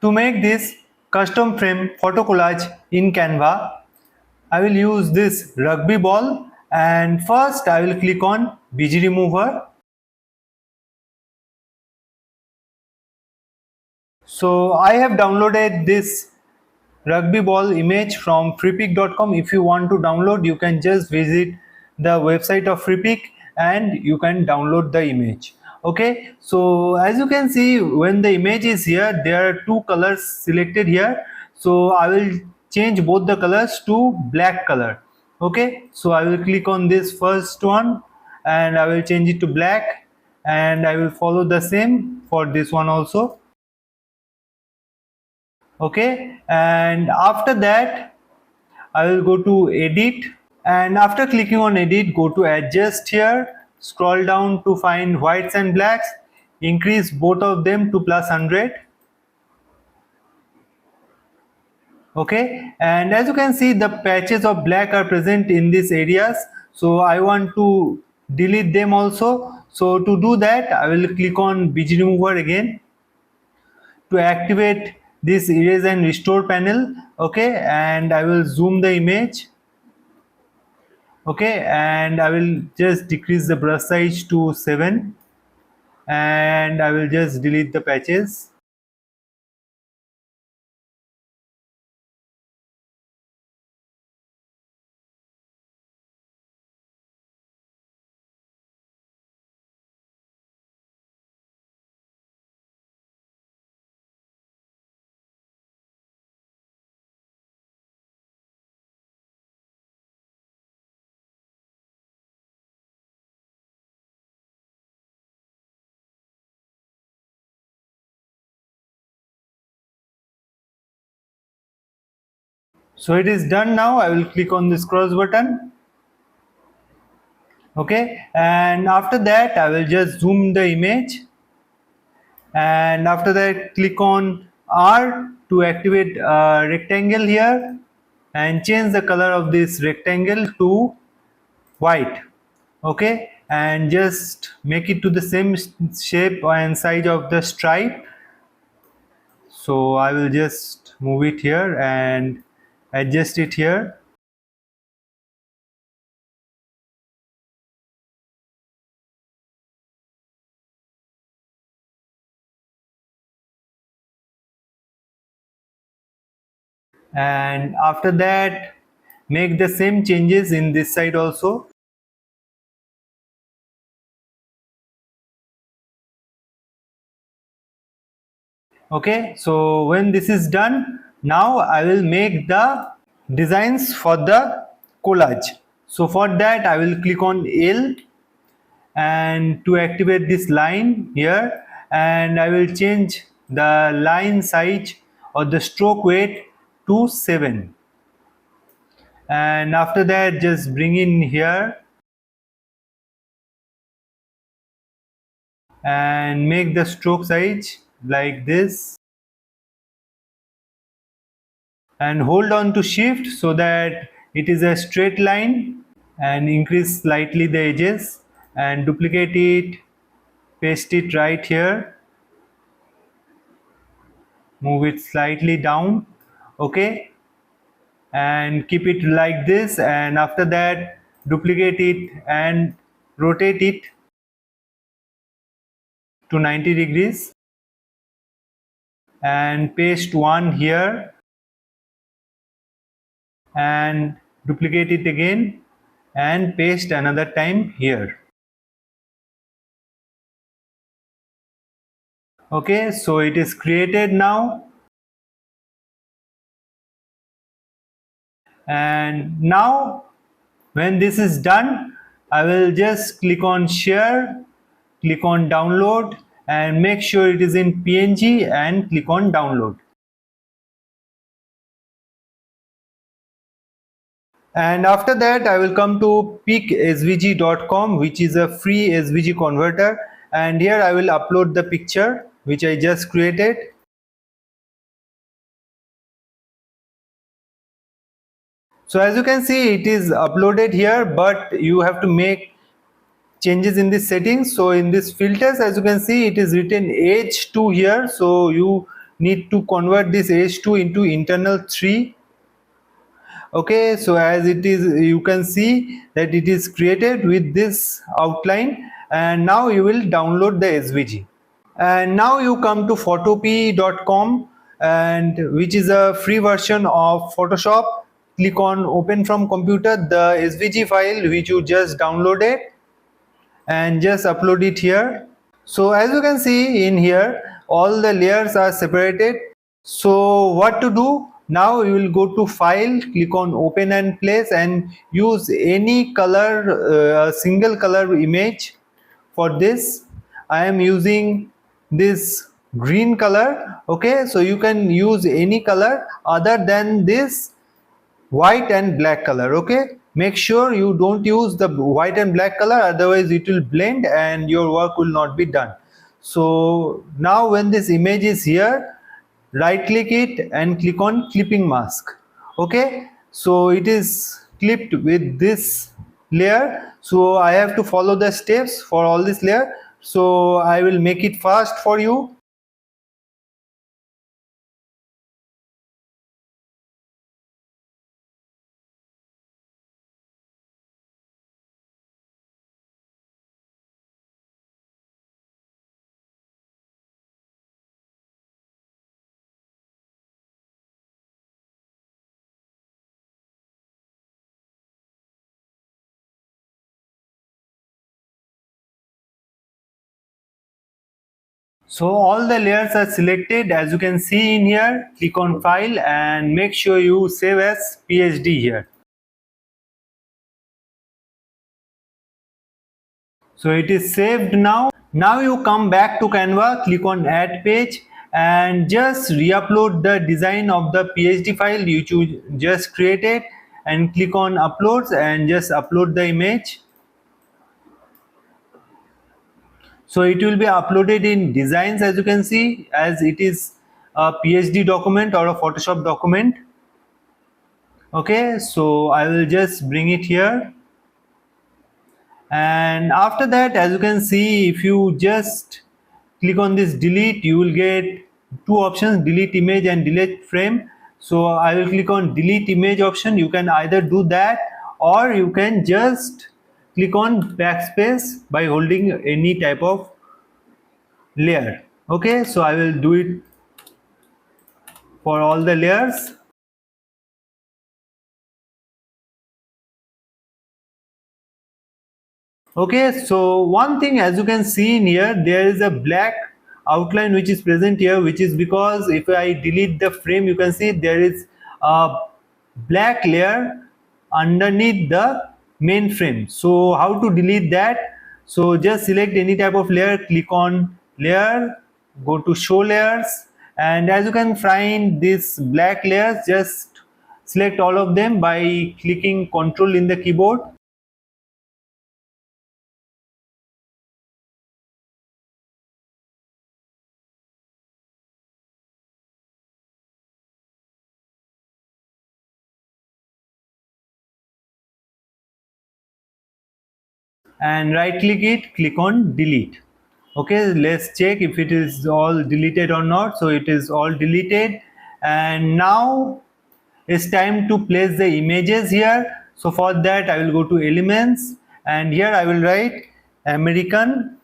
To make this custom frame photo collage in Canva, I will use this rugby ball, and first I will click on BG remover. So I have downloaded this rugby ball image from freepik.com. If you want to download, you can just visit the website of Freepik and you can download the image. Okay, so as you can see, when the image is here, there are two colors selected here. So I will change both the colors to black color. Okay, so I will click on this first one and I will change it to black, and I will follow the same for this one also. Okay, and after that I will go to edit, and after clicking on edit, go to adjust here, scroll down to find whites and blacks, increase both of them to +100. Okay, and as you can see, the patches of black are present in these areas, so I want to delete them also. So to do that, I will click on BG remover again to activate this erase and restore panel. Okay, and I will zoom the image. Okay, and I will just decrease the brush size to 7, and I will just delete the patches. So it is done now. I will click on this cross button. Okay, and after that I will just zoom the image, and after that click on R to activate a rectangle here and change the color of this rectangle to white. Okay, and just make it to the same shape and size of the stripe. So I will just move it here and adjust it here. And after that, make the same changes in this side also. Okay, so when this is done, now I will make the designs for the collage. So for that I will click on L and to activate this line here, and I will change the line size or the stroke weight to 7, and after that just bring in here and make the stroke size like this, and hold on to shift so that it is a straight line, and increase slightly the edges and duplicate it, paste it right here, move it slightly down. Okay, and keep it like this, and after that duplicate it and rotate it to 90 degrees and paste one here and duplicate it again and paste another time here. Okay, so it is created now, and now when this is done, I will just click on share, click on download, and make sure it is in PNG and click on download. And after that I will come to picsvg.com, which is a free SVG converter, and here I will upload the picture which I just created. So as you can see, it is uploaded here, but you have to make changes in this settings. So in this filters, as you can see, it is written H2 here, so you need to convert this h2 into internal 3. Okay, so as it is, you can see that it is created with this outline, and now you will download the svg. And now you come to photopea.com, and which is a free version of Photoshop. Click on open from computer the svg file which you just downloaded and just upload it here. So as you can see in here, all the layers are separated. So what to do? Now you will go to file, click on open and place, and use any color, single color image. For this I am using this green color. Okay, so you can use any color other than this white and black color. Okay, make sure you don't use the white and black color, otherwise it will blend and your work will not be done. So now when this image is here, right click it and click on clipping mask. Okay, so it is clipped with this layer, so I have to follow the steps for all this layer, so I will make it fast for you. So all the layers are selected, as you can see in here. Click on file and make sure you save as PSD here. So it is saved now. Now you come back to Canva, click on add page and just re-upload the design of the PSD file you just created, and click on uploads and just upload the image. So it will be uploaded in designs, as you can see, as it is a PSD document or a Photoshop document. Okay, so I will just bring it here, and after that, as you can see, if you just click on this delete, you will get two options, delete image and delete frame. So I will click on delete image option. You can either do that or you can just click on backspace by holding any type of layer. Okay, so I will do it for all the layers. Okay, so one thing, as you can see in here, there is a black outline which is present here, which is because if I delete the frame, you can see there is a black layer underneath the main frame. So how to delete that? So just select any type of layer, click on layer, go to show layers, and as you can find this black layers, just select all of them by clicking Ctrl in the keyboard. And right click it, click on delete. Okay, let's check if it is all deleted or not. So it is all deleted, and now it's time to place the images here. So for that I will go to elements, and here I will write American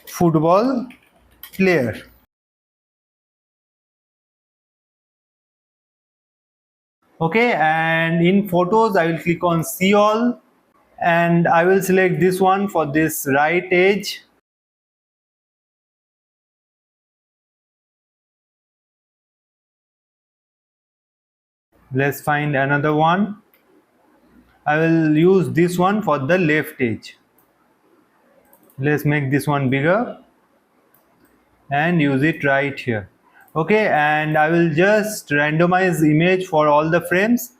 football player. Okay, and in photos I will click on see all, and I will select this one for this right edge. Let's find another one. I will use this one for the left edge. Let's make this one bigger and use it right here. Okay, and I will just randomize image for all the frames.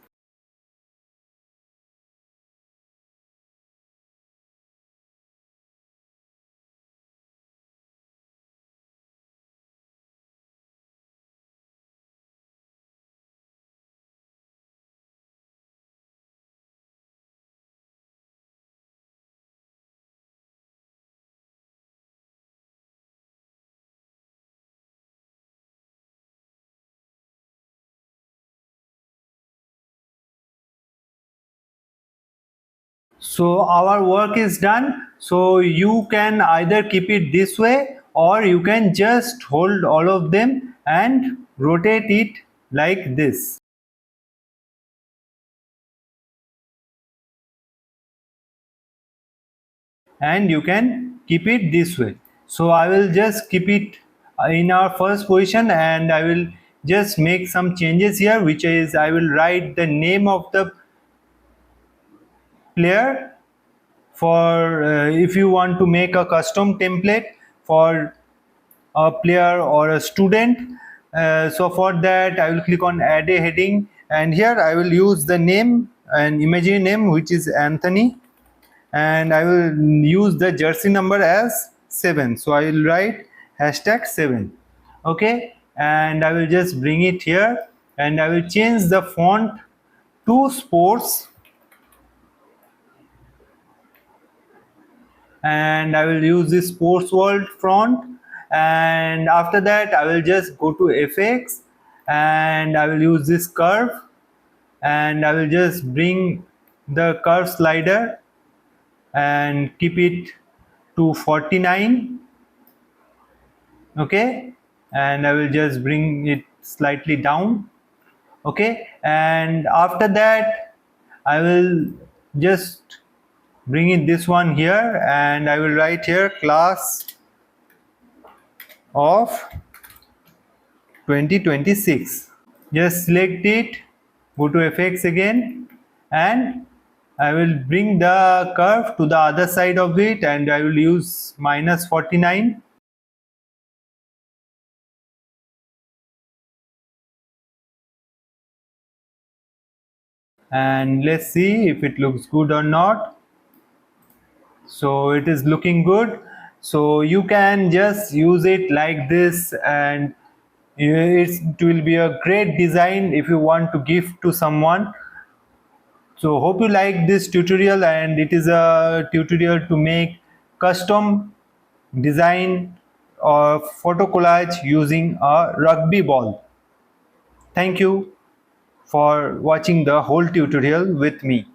So our work is done. So you can either keep it this way, or you can just hold all of them and rotate it like this. And you can keep it this way. So I will just keep it in our first position, and I will just make some changes here, which is I will write the name of the player. For if you want to make a custom template for a player or a student, so for that I will click on add a heading, and here I will use the name, an imagery name, which is Anthony, and I will use the jersey number as 7. So I will write #7. Okay, and I will just bring it here, and I will change the font to sports, and I will use this sports world font. And after that I will just go to FX, and I will use this curve, and I will just bring the curve slider and keep it to 49. Okay, and I will just bring it slightly down. Okay, and after that I will just bring in this one here, and I will write here class of 2026. Just select it, go to FX again, and I will bring the curve to the other side of it, and I will use -49. And let's see if it looks good or not. So it is looking good. So you can just use it like this, and it will be a great design if you want to give to someone. So hope you like this tutorial, and it is a tutorial to make custom design or photo collage using a rugby ball. Thank you for watching the whole tutorial with me.